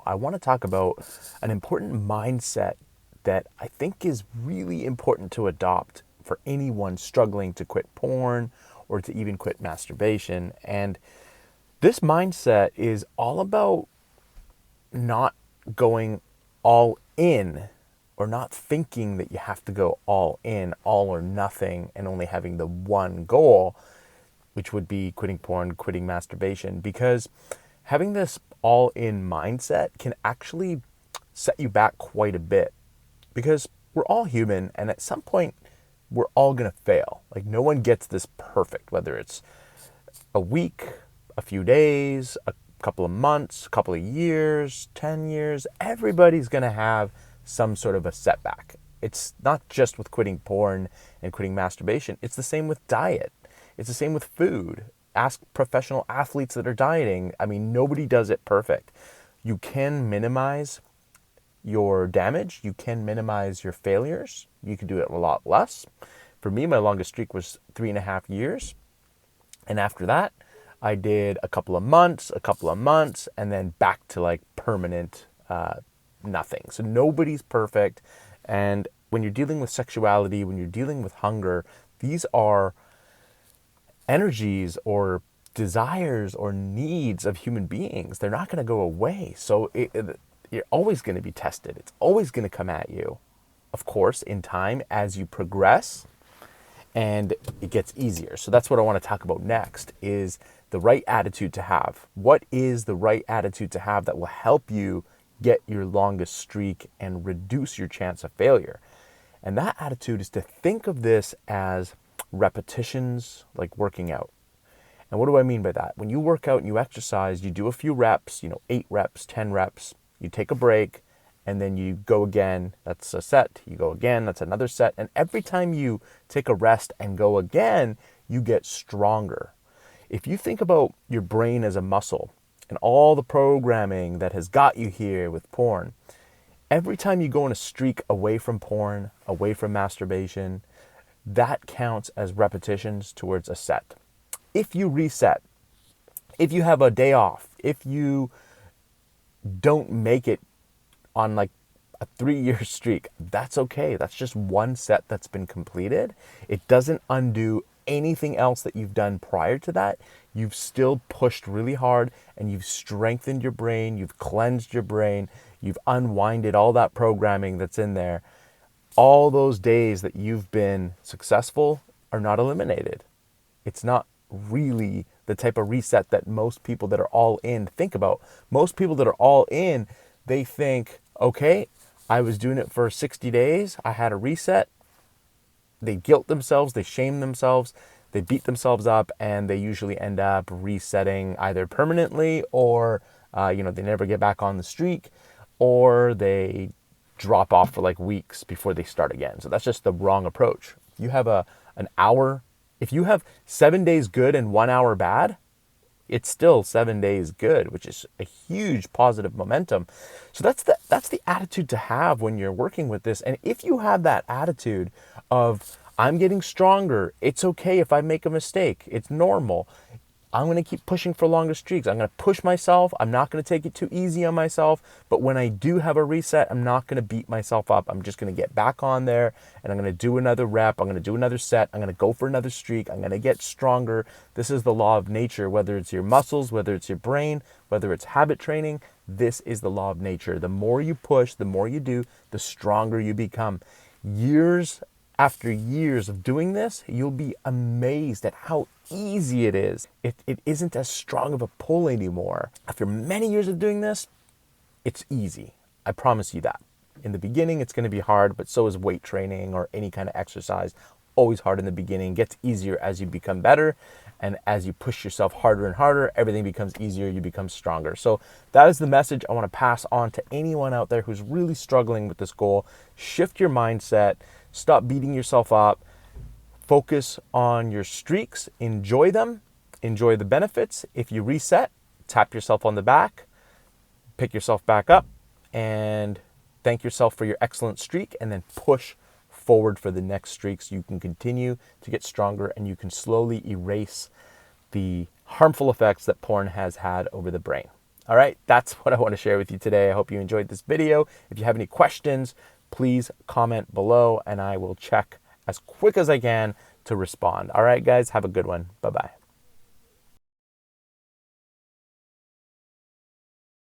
I want to talk about an important mindset that I think is really important to adopt for anyone struggling to quit porn or to even quit masturbation. And this mindset is all about not going all in, or not thinking that you have to go all in, all or nothing, and only having the one goal, which would be quitting porn, quitting masturbation, because having this all in mindset can actually set you back quite a bit, because we're all human, and at some point we're all going to fail. Like, no one gets this perfect, whether it's a week, a few days, a couple of months, a couple of years, 10 years. Everybody's going to have some sort of a setback. It's not just with quitting porn and quitting masturbation. It's the same with diet. It's the same with food. Ask professional athletes that are dieting. I mean, nobody does it perfect. You can minimize your damage. You can minimize your failures. You can do it a lot less. For me, my longest streak was 3.5 years. And after that, I did a couple of months, and then back to like permanent nothing. So nobody's perfect. And when you're dealing with sexuality, when you're dealing with hunger, these are energies or desires or needs of human beings. They're not going to go away. So you're always going to be tested. It's always going to come at you. Of course, in time, as you progress, and it gets easier. So that's what I want to talk about next, is the right attitude to have. What is the right attitude to have that will help you get your longest streak and reduce your chance of failure? And that attitude is to think of this as repetitions, like working out. And what do I mean by that? When you work out and you exercise, you do a few reps, 8 reps, 10 reps, you take a break, and then you go again. That's a set. You go again. That's another set. And every time you take a rest and go again, you get stronger. If you think about your brain as a muscle and all the programming that has got you here with porn, every time you go on a streak away from porn, away from masturbation, that counts as repetitions towards a set. If you reset, if you have a day off, if you don't make it on like a 3-year streak, that's okay. That's just one set that's been completed. It doesn't undo anything else that you've done prior to that. You've still pushed really hard, and you've strengthened your brain. You've cleansed your brain. You've unwinded all that programming that's in there. All those days that you've been successful are not eliminated. It's not really the type of reset that most people that are all in think about. Most people that are all in, they think, okay, I was doing it for 60 days. I had a reset. They guilt themselves. They shame themselves. They beat themselves up, and they usually end up resetting either permanently, or they never get back on the streak, or they drop off for like weeks before they start again. So that's just the wrong approach. If you have an hour, if you have 7 days good and 1 hour bad, it's still 7 days good, which is a huge positive momentum. So that's the attitude to have when you're working with this. And if you have that attitude of, I'm getting stronger, it's okay if I make a mistake, it's normal, I'm going to keep pushing for longer streaks, I'm going to push myself, I'm not going to take it too easy on myself, but when I do have a reset, I'm not going to beat myself up. I'm just going to get back on there, and I'm going to do another rep, I'm going to do another set, I'm going to go for another streak, I'm going to get stronger. This is the law of nature, whether it's your muscles, whether it's your brain, whether it's habit training. This is the law of nature. The more you push, the more you do, the stronger you become. Years after years of doing this, you'll be amazed at how easy it is. It isn't as strong of a pull anymore. After many years of doing this, it's easy. I promise you that. In the beginning, it's going to be hard, but so is weight training or any kind of exercise. Always hard in the beginning, gets easier as you become better. And as you push yourself harder and harder, everything becomes easier, you become stronger. So that is the message I want to pass on to anyone out there who's really struggling with this goal. Shift your mindset. Stop beating yourself up. Focus on your streaks. Enjoy them. Enjoy the benefits. If you reset, tap yourself on the back, pick yourself back up, and thank yourself for your excellent streak, and then push forward for the next streak so you can continue to get stronger, and you can slowly erase the harmful effects that porn has had over the brain. All right, that's what I want to share with you today. I hope you enjoyed this video. If you have any questions, please comment below and I will check as quick as I can to respond. All right, guys, have a good one. Bye-bye.